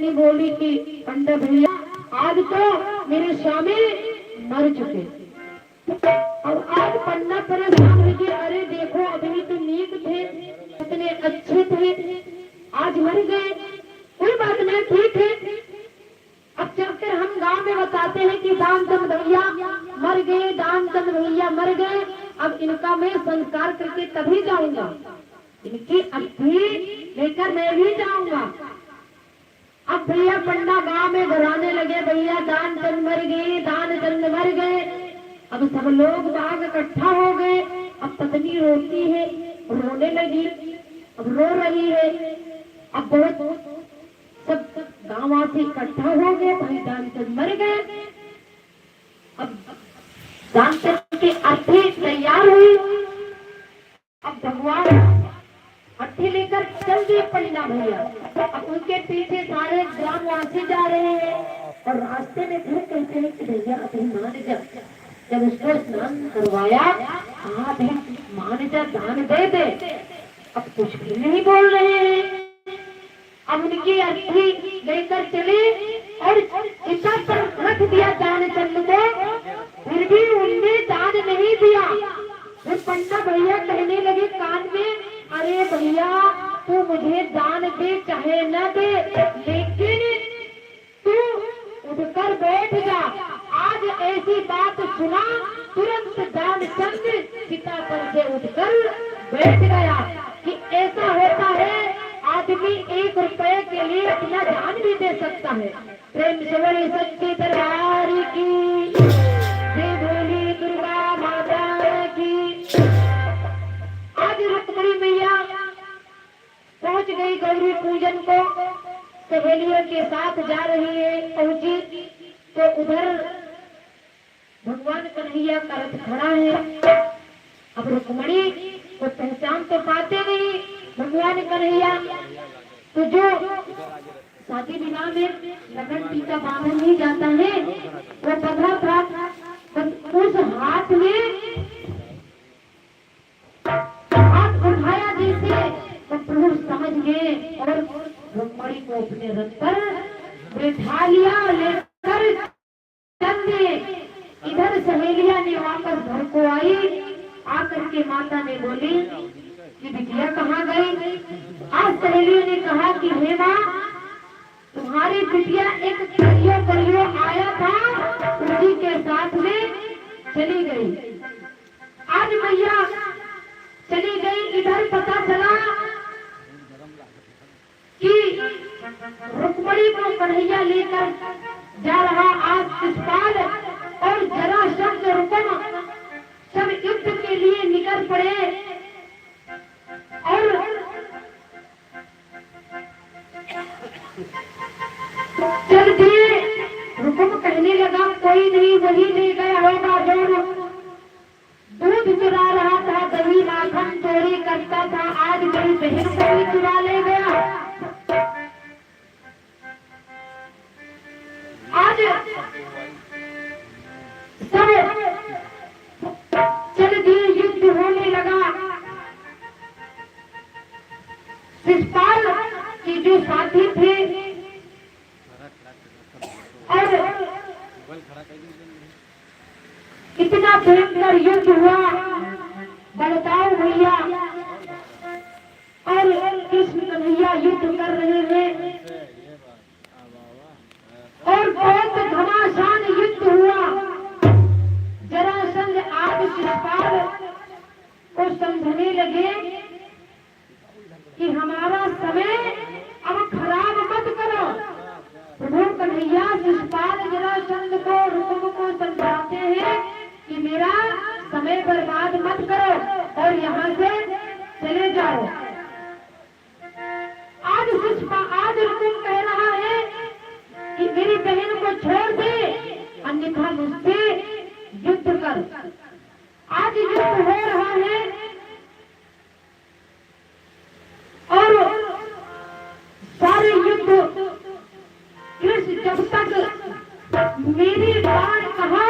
पत्नी बोली कि पंडित भैया आज तो मेरे स्वामी मर चुके। और आज पन्ना परेशान हो गए, अरे देखो अभी तो नीक थे, इतने अच्छे थे, आज मर गए। कोई बात नहीं, ठीक है। अब चलकर हम गांव में बताते हैं कि दानचंद भैया मर गए, दानचंद भैया मर गए। अब इनका मैं संस्कार करके तभी जाऊंगा, इनकी अर्थी लेकर मैं भी जाऊंगा। अब भैया पंडा गांव में घराने लगे, भैया दानचंद मर गए, दानचंद मर गए। अब सब लोग बाग इकट्ठा हो गए। अब पत्नी रोती है, रोने लगी, अब रो रही है। अब बहुत सब गांववासी इकट्ठा हो गए, भाई दानचंद मर गए। अब दानचंद की अर्थी तैयार हुई। अब भगवान अर्थी लेकर चल दिए पंडा भैया। अब उनके पीछे सारे ग्रामवासी जा रहे हैं और रास्ते में फिर कहते हैं कि भैया अभी मान जा। जब उसको स्नान करवाया, हाँ भी मान जा, दान दे दे। अब कुछ भी नहीं बोल रहे हैं। अब उनकी अर्थी लेकर चले और इच्छा पर रख दिया दानचंद को, फिर भी उनने दान नहीं दिया। फिर पंडा भैया कहने लगे कान में, अरे भैया तू मुझे दान दे चाहे न दे, लेकिन तू उठकर बैठ जा। आज ऐसी बात सुना, तुरंत दानचंद चिता पर से उठकर बैठ गया। कि ऐसा होता है, आदमी 1 रुपए के लिए अपना जान भी दे सकता है। प्रेम से बोले सच्ची दरबार की, जय बोली दुर्गा माता की। आज रुक्मिणी मैया पहुंच गई गौरी पूजन को, सहेलियों के साथ जा रही है। पहुंची तो उधर भगवान कन्हैया का रथ खड़ा है। अब रुक्मिणी को पहचान तो पाते नहीं भगवान कन्हैया, तो जो शादी विवाह में लगन टीका बांधा नहीं जाता है, वो बंधा था। उस हाथ में हाथ उठाया जैसे तो प्रभु समझ गए और रुक्मिणी को अपने रथ पर बैठा लिया, लेकर चल दिए। इधर सहेलिया ने वापस घर को आई। आकर के माता ने बोली कि बिटिया कहाँ गई। आज सहेलियों ने कहा कि हे माँ, तुम्हारी बिटिया एक करियो आया था, उसी के साथ में चली गई। आज मैया चली गई। इधर पता चला कि रुक्मिणी को कन्हैया लेकर जा रहा आज शिशुपाल और जरासंध रुक्म सब युद्ध के लिए निकल पड़े। और चल दिए। रुक्म कहने लगा कोई नहीं, वही ले गया होगा जो दूध चुरा रहा था, दही माखन चोरी करता था, आज मेरी बहन को भी चुरा ले गया। आज सब चल दिए, युद्ध होने लगा। शिशुपाल के जो साथी थे और इतना भयंकर युद्ध हुआ। बलदाऊ भैया और कृष्ण कन्हैया युद्ध कर रहे हैं और बहुत घमासान युद्ध हुआ। जरासंध आज शिशुपाल को समझने लगे कि हमारा समय अब खराब मत करो। प्रभु कन्हैया शिशुपाल जरासंध को रुक्म को समझाते हैं कि मेरा समय बर्बाद मत करो और यहाँ से चले जाओ। आज रुक्म कह रहा है कि मेरी बहन को छोड़ दे, अन्यथा मुझसे युद्ध कर। आज युद्ध हो रहा है और सारे युद्ध कृष्ण जब तक मेरी बाण कहा,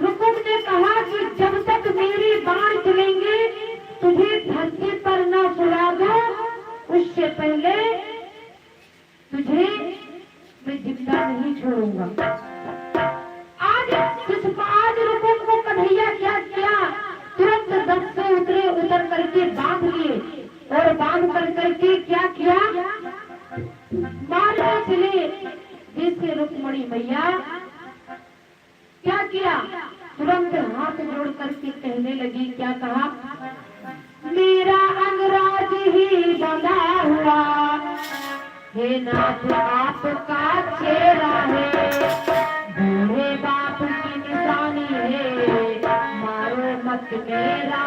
रुक्म ने कहा कि जब तक मेरी बाण चलेंगे तुझे धरती पर न सुला दो, उससे पहले तुझे छोड़ूंगा। आज आज रुकुम को कन्हैया क्या किया, तुरंत रथ से उतरे, उतर करके बांध लिए और बांध करके क्या किया, मारने चले। जिससे रुक्मणी मैया क्या किया, तुरंत हाथ जोड़ करके कहने लगी, क्या कहा, मेरा अंगराज ही बंधा हुआ हे नाथ आपका चेहरा है, बूढ़े बाप की निशानी है, मारो मत मेरा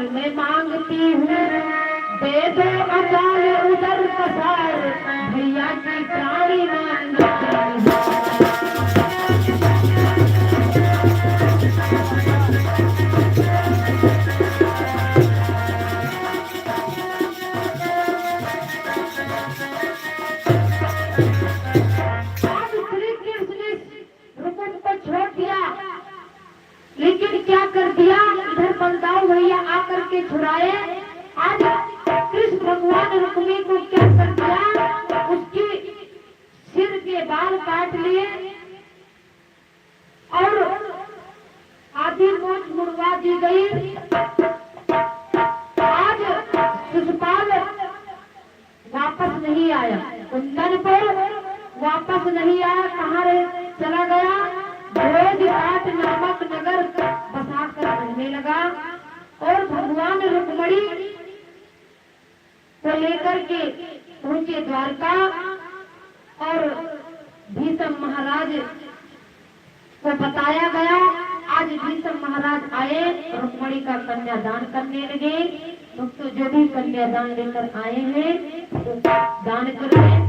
मैं मांगती हूँ, दे दो अकाल उधर पसार, भैया की प्राणी मांगती हूँ। आज श्री कृष्ण रुकुम को छोड़ दिया, लेकिन क्या कर दिया, इधर बलदाऊ भैया आकर के छुड़ाए। आज कृष्ण भगवान रुक्मी को क्या कर दिया, उसकी सिर के बाल काट लिए और आधी मोच मुड़वा दी गई। आज शिशुपाल वापस नहीं आया, कुंदन पर वापस नहीं आया, कहाँ चला गया, भोजघाट नामक नगर बसाकर रहने लगा। और भगवान रुक्मणी को लेकर के पहुंचे द्वारका और भीष्म महाराज को बताया गया। आज भीष्म महाराज आए, रुक्मणी का कन्यादान करने लगे। तो जो भी कन्यादान लेकर आए हैं तो दान करें।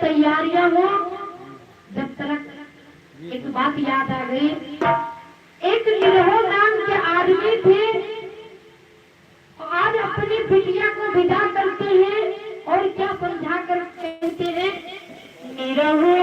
तैयारियां हो, जब तक एक बात याद आ गई, आदमी थे, आज अपनी बिटिया को विदा करते हैं और क्या समझा कर कहते हैं, मेरा हो